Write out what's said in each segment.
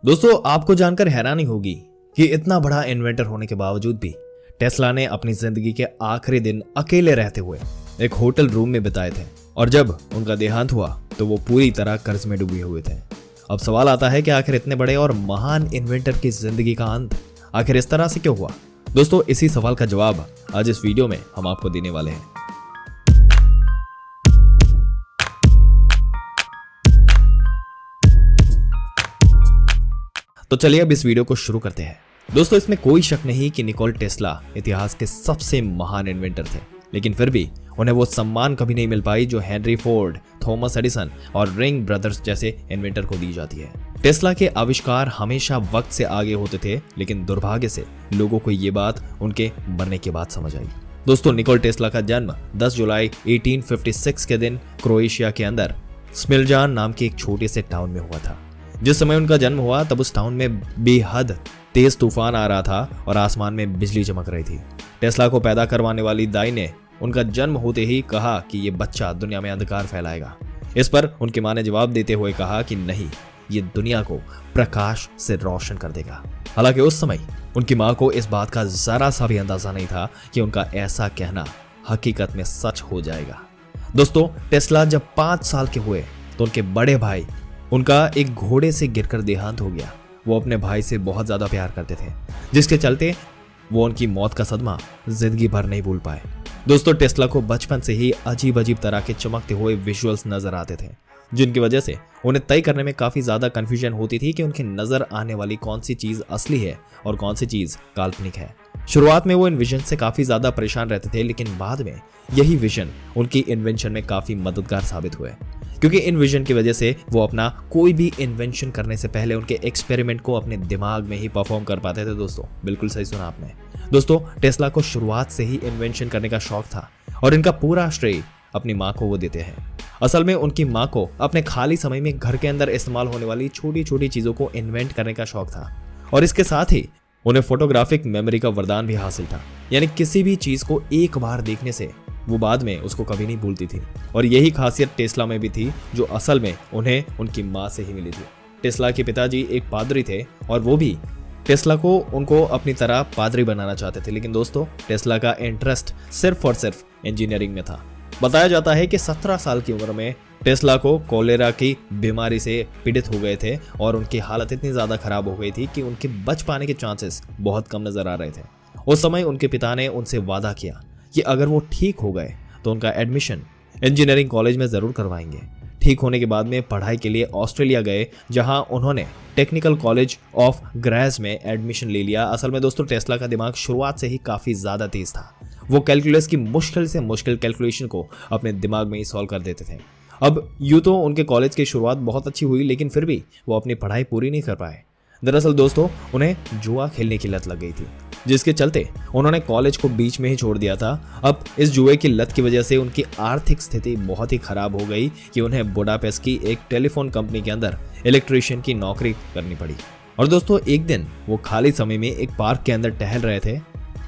दोस्तों, आपको जानकर हैरानी होगी कि इतना बड़ा इन्वेंटर होने के बावजूद भी टेस्ला ने अपनी जिंदगी के आखिरी दिन अकेले रहते हुए एक होटल रूम में बिताए थे और जब उनका देहांत हुआ तो वो पूरी तरह कर्ज में डूबे हुए थे। अब सवाल आता है कि आखिर इतने बड़े और महान इन्वेंटर की जिंदगी का अंत आखिर इस तरह से क्यों हुआ। दोस्तों, इसी सवाल का जवाब आज इस वीडियो में हम आपको देने वाले हैं। तो चलिए अब इस वीडियो को शुरू करते हैं। दोस्तों, इसमें कोई शक नहीं कि निकोला टेस्ला इतिहास के सबसे महान इन्वेंटर थे, लेकिन फिर भी उन्हें वो सम्मान कभी नहीं मिल पाई जो हेनरी फोर्ड, थॉमस एडिसन और रिंग ब्रदर्स जैसे इन्वेंटर को दी जाती है। टेस्ला के आविष्कार हमेशा वक्त से आगे होते थे, लेकिन दुर्भाग्य से लोगों को ये बात उनके मरने के बाद समझ आई। दोस्तों, निकोला टेस्ला का जन्म 10 जुलाई 1856 के दिन क्रोएशिया के अंदर स्मिलजान नाम के एक छोटे से टाउन में हुआ था। जिस समय उनका जन्म हुआ तब उस टाउन में बेहद तेज तूफान आ रहा था और आसमान में बिजली चमक रही थी। टेस्ला को पैदा करवाने वाली दाई ने उनका जन्म होते ही कहा कि ये बच्चा दुनिया में अंधकार फैलाएगा। इस पर उनकी मां ने जवाब देते हुए कहा कि नहीं, ये दुनिया को प्रकाश से रोशन कर देगा। हालांकि उस समय उनकी मां को इस बात का जरा सा भी अंदाजा नहीं था कि उनका ऐसा कहना हकीकत में सच हो जाएगा। दोस्तों, टेस्ला जब 5 साल के हुए तो उनके बड़े भाई उनका एक घोड़े से गिरकर देहांत हो गया। वो अपने भाई से बहुत ज्यादा प्यार करते थे, जिसके चलते वो उनकी मौत का सदमा जिंदगी भर नहीं भूल पाए। दोस्तों, टेस्ला को बचपन से ही अजीब अजीब तरह के चमकते हुए विजुअल्स नजर आते थे, जिनकी वजह से उन्हें तय करने में काफी ज्यादा कंफ्यूजन होती थी कि उनकी नजर आने वाली कौन सी चीज असली है और कौन सी चीज काल्पनिक है। शुरुआत में वो इन विजन से काफी ज्यादा परेशान रहते थे, लेकिन बाद में यही विजन उनकी इन्वेंशन में काफी मददगार साबित हुए, क्योंकि इन विजन की वजह से वो अपना कोई भी इन्वेंशन करने से पहले उनके एक्सपेरिमेंट को अपने दिमाग में ही परफॉर्म कर पाते थे। दोस्तों, बिल्कुल सही सुना आपने। दोस्तों, टेस्ला को शुरुआत से ही इन्वेंशन करने का शौक था और इनका पूरा श्रेय अपनी माँ को वो देते हैं। असल में उनकी माँ को अपने खाली समय में घर के अंदर इस्तेमाल होने वाली छोटी छोटी चीजों को इन्वेंट करने का शौक था और इसके साथ ही उन्हें फोटोग्राफिक मेमोरी का वरदान भी हासिल था, यानी किसी भी चीज को एक बार देखने से वो बाद में उसको कभी नहीं भूलती थी। और यही खासियत टेस्ला में भी थी, जो असल में उन्हें उनकी माँ से ही मिली थी। टेस्ला के पिताजी एक पादरी थे और वो भी टेस्ला को उनको अपनी तरह पादरी बनाना चाहते थे, लेकिन दोस्तों, टेस्ला का इंटरेस्ट सिर्फ और सिर्फ इंजीनियरिंग में था। बताया जाता है कि 17 साल की उम्र में टेस्ला को कोलेरा की बीमारी से पीड़ित हो गए थे और उनकी हालत इतनी ज्यादा खराब हो गई थी कि उनके बच पाने के चांसेस बहुत कम नजर आ रहे थे। उस समय उनके पिता ने उनसे वादा किया कि अगर वो ठीक हो गए तो उनका एडमिशन इंजीनियरिंग कॉलेज में जरूर करवाएंगे। ठीक होने के बाद में पढ़ाई के लिए ऑस्ट्रेलिया गए, जहां उन्होंने टेक्निकल कॉलेज ऑफ ग्रेस में एडमिशन ले लिया। असल में दोस्तों, टेस्ला का दिमाग शुरुआत से ही काफी ज्यादा तेज था। वो कैलकुलस की मुश्किल से मुश्किल कैलकुलेशन को अपने दिमाग में ही सॉल्व कर देते थे। अब यूं तो उनके कॉलेज की शुरुआत बहुत अच्छी हुई, लेकिन फिर भी वो अपनी पढ़ाई पूरी नहीं कर पाए। दरअसल दोस्तों, उन्हें जुआ खेलने की लत लग गई थी, जिसके चलते उन्होंने कॉलेज को बीच में ही छोड़ दिया था। अब इस जुए की लत की वजह से उनकी आर्थिक स्थिति बहुत ही खराब हो गई कि उन्हें बुडापेस्ट की एक टेलीफोन कंपनी के अंदर इलेक्ट्रीशियन की नौकरी करनी पड़ी। और दोस्तों, एक दिन वो खाली समय में एक पार्क के अंदर टहल रहे थे,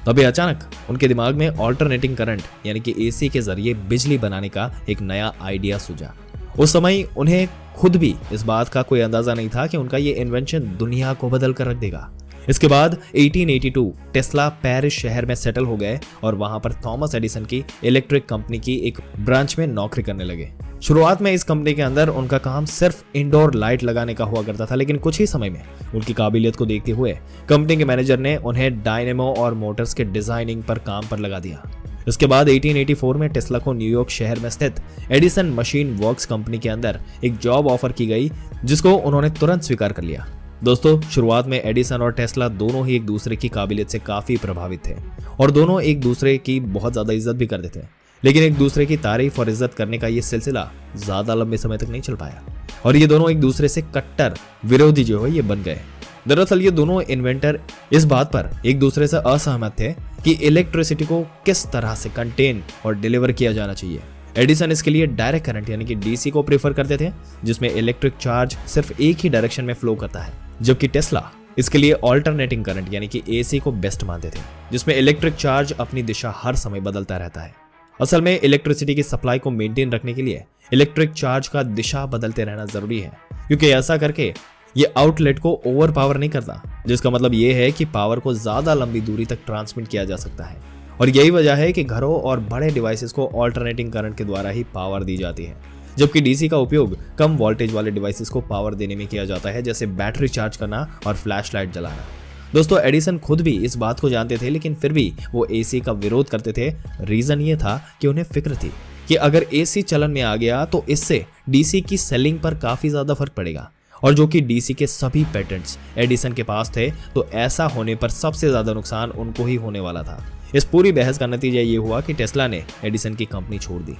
तभी अचानक उनके दिमाग में ऑल्टरनेटिंग करंट यानी कि एसी के जरिए बिजली बनाने का एक नया आइडिया सूझा। उस समय उन्हें खुद भी इस बात का कोई अंदाजा नहीं था कि उनका ये इन्वेंशन दुनिया को बदल कर रख देगा। इसके बाद 1882 टेस्ला पेरिस शहर में सेटल हो गए और वहां पर थॉमस एडिसन की इलेक्ट्रिक कंपनी की एक ब्रांच में नौकरी करने लगे। शुरुआत में इस कंपनी के अंदर उनका काम सिर्फ इंडोर लाइट लगाने का हुआ करता था, लेकिन कुछ ही समय में उनकी काबिलियत को देखते हुए कंपनी के मैनेजर ने उन्हें डायनेमो और मोटर्स के डिजाइनिंग पर काम पर लगा दिया। इसके बाद 1884 में टेस्ला को न्यूयॉर्क शहर में स्थित एडिसन मशीन वर्क्स कंपनी के अंदर एक जॉब ऑफर की गई, जिसको उन्होंने तुरंत स्वीकार कर लिया। दोस्तों, शुरुआत में एडिसन और टेस्ला दोनों ही एक दूसरे की काबिलियत से काफी प्रभावित थे और दोनों एक दूसरे की बहुत ज्यादा इज्जत भी करते थे, लेकिन एक दूसरे की तारीफ और इज्जत करने का ये सिलसिला ज्यादा लंबे समय तक नहीं चल पाया और ये दोनों एक दूसरे से कट्टर विरोधी जो है ये बन गए। दरअसल ये दोनों इन्वेंटर इस बात पर एक दूसरे से असहमत थे कि इलेक्ट्रिसिटी को किस तरह से कंटेन और डिलीवर किया जाना चाहिए। एडिसन इसके लिए डायरेक्ट करंट यानी कि डीसी को प्रेफर करते थे, जिसमें इलेक्ट्रिक चार्ज सिर्फ एक ही डायरेक्शन में फ्लो करता है, जबकि टेस्ला इसके लिए ऑल्टरनेटिंग करंट यानी कि एसी को बेस्ट मानते थे, जिसमें इलेक्ट्रिक चार्ज अपनी दिशा हर समय बदलता रहता है। असल में इलेक्ट्रिसिटी की सप्लाई को मेंटेन रखने के लिए इलेक्ट्रिक चार्ज का दिशा बदलते रहना जरूरी है, क्योंकि ऐसा करके ये आउटलेट को ओवर पावर नहीं करता, जिसका मतलब ये है कि पावर को ज्यादा लंबी दूरी तक ट्रांसमिट किया जा सकता है। और यही वजह है कि घरों और बड़े डिवाइसेस को ऑल्टरनेटिंग करंट के द्वारा ही पावर दी जाती है, जबकि डीसी का उपयोग कम वोल्टेज वाले डिवाइसेस को पावर देने में किया जाता है, जैसे बैटरी चार्ज करना और फ्लैश लाइट जलाना। दोस्तों, एडिसन खुद भी इस बात को जानते थे, लेकिन फिर भी वो एसी का विरोध करते थे। रीजन ये था कि उन्हें फिक्र थी कि अगर एसी चलन में आ गया तो इससे डीसी की सेलिंग पर काफी ज्यादा फर्क पड़ेगा, और जो कि डीसी के सभी पेटेंट्स एडिसन के पास थे, तो ऐसा होने पर सबसे ज्यादा नुकसान उनको ही होने वाला था। इस पूरी बहस का नतीजा ये हुआ कि टेस्ला ने एडिसन की कंपनी छोड़ दी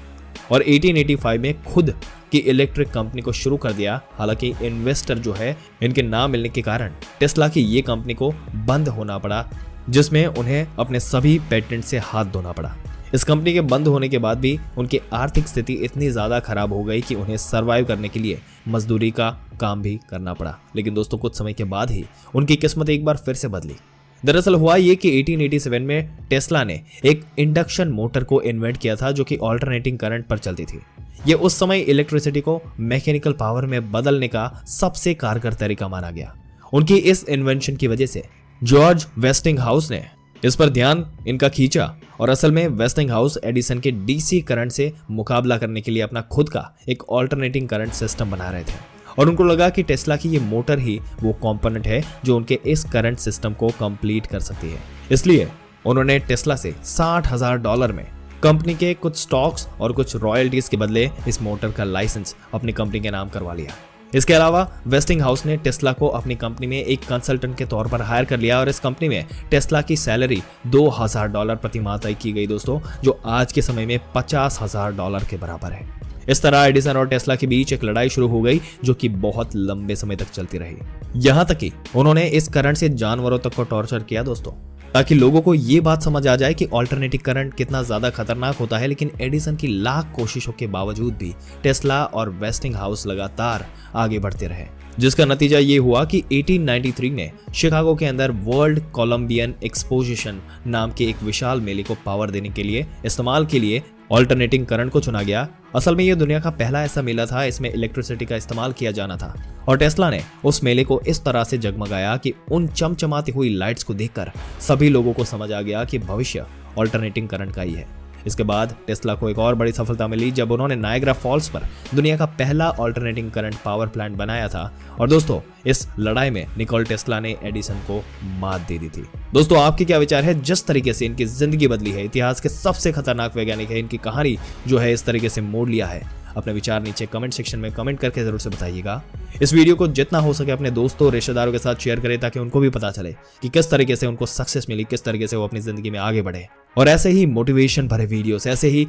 और 1885 में खुद की इलेक्ट्रिक कंपनी को शुरू कर दिया। हालांकि इन्वेस्टर जो है इनके ना मिलने के कारण टेस्ला की ये कंपनी को बंद होना पड़ा, जिसमें उन्हें अपने सभी पेटेंट से हाथ धोना पड़ा। इस कंपनी के बंद होने के बाद भी उनकी आर्थिक स्थिति इतनी ज्यादा खराब हो गई कि उन्हें सरवाइव करने के लिए मजदूरी का काम भी करना पड़ा। लेकिन दोस्तों, कुछ समय के बाद ही उनकी किस्मत एक बार फिर से बदली। दरअसल हुआ ये कि 1887 में टेस्ला ने एक इंडक्शन मोटर को इन्वेंट किया था, जो कि ऑल्टरनेटिंग करंट पर चलती थी। ये उस समय इलेक्ट्रिसिटी को मैकेनिकल पावर में बदलने का सबसे कारगर तरीका माना गया। उनकी इस इन्वेंशन की वजह से जॉर्ज वेस्टिंगहाउस ने इस पर ध्यान इनका खींचा, और असल में वेस्टिंगहाउस एडिसन के डीसी करंट से मुकाबला करने के लिए अपना खुद का एक ऑल्टरनेटिंग करंट सिस्टम बना रहे थे, और उनको लगा कि टेस्ला की ये मोटर ही वो कंपोनेंट है जो उनके इस करंट सिस्टम को कंप्लीट कर सकती है। इसलिए उन्होंने टेस्ला से $60,000 में कंपनी के कुछ स्टॉक्स और कुछ रॉयल्टीज के बदले इस मोटर का लाइसेंस अपनी कंपनी के नाम करवा लिया। इसके अलावा वेस्टिंगहाउस ने टेस्ला को अपनी कंपनी में एक कंसल्टेंट के तौर पर हायर कर लिया, और इस कंपनी में टेस्ला की सैलरी $2,000 प्रति माह तय की गई दोस्तों, जो आज के समय में $50,000 के बराबर है। इस तरह एडिसन और टेस्ला के बीच एक लड़ाई शुरू हो गई, जो कि बहुत लंबे समय तक चलती रही। यहां तक कि उन्होंने इस करंट से जानवरों तक को टॉर्चर किया दोस्तों, ताकि लोगों को ये बात समझ आ जाए कि ऑल्टरनेटिव करंट कितना ज्यादा खतरनाक होता है। लेकिन एडिसन की लाख कोशिशों के बावजूद भी टेस्ला और वेस्टिंगहाउस लगातार आगे बढ़ते रहे, जिसका नतीजा ये हुआ कि 1893 में शिकागो के अंदर वर्ल्ड कोलंबियन एक्सपोजिशन नाम के एक विशाल मेले को पावर देने के लिए इस्तेमाल के लिए ऑल्टरनेटिंग करंट को चुना गया। असल में ये दुनिया का पहला ऐसा मेला था, इसमें इलेक्ट्रिसिटी का इस्तेमाल किया जाना था, और टेस्ला ने उस मेले को इस तरह से जगमगाया कि उन चमचमाती हुई लाइट्स को देखकर सभी लोगों को समझ आ गया कि भविष्य ऑल्टरनेटिंग करंट का ही है। इसके बाद टेस्ला को एक और बड़ी सफलता मिली जब उन्होंने नायग्रा फॉल्स पर दुनिया का पहला ऑल्टरनेटिंग करंट पावर प्लांट बनाया था। और दोस्तों, इस लड़ाई में निकोला टेस्ला ने एडिसन को मात दे दी थी। दोस्तों, आपके क्या विचार है? जिस तरीके से इनकी जिंदगी बदली है, इतिहास के सबसे खतरनाक वैज्ञानिक है, इनकी कहानी जो है इस तरीके से मोड़ लिया है। अपने विचार नीचे कमेंट सेक्शन में कमेंट करके जरूर से बताइएगा। इस वीडियो को जितना हो सके अपने दोस्तों रिश्तेदारों के साथ शेयर करें, ताकि उनको भी पता चले कि किस तरीके से उनको सक्सेस मिली, किस तरीके से वो अपनी जिंदगी में आगे बढ़े। और ऐसे ही मोटिवेशन भरे वीडियोस, ऐसे ही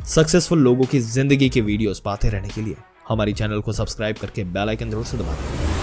सक्सेसफुल लोगों की जिंदगी के वीडियोस पाते रहने के लिए हमारी चैनल को सब्सक्राइब करके बेल आइकन जरूर से दबा दें।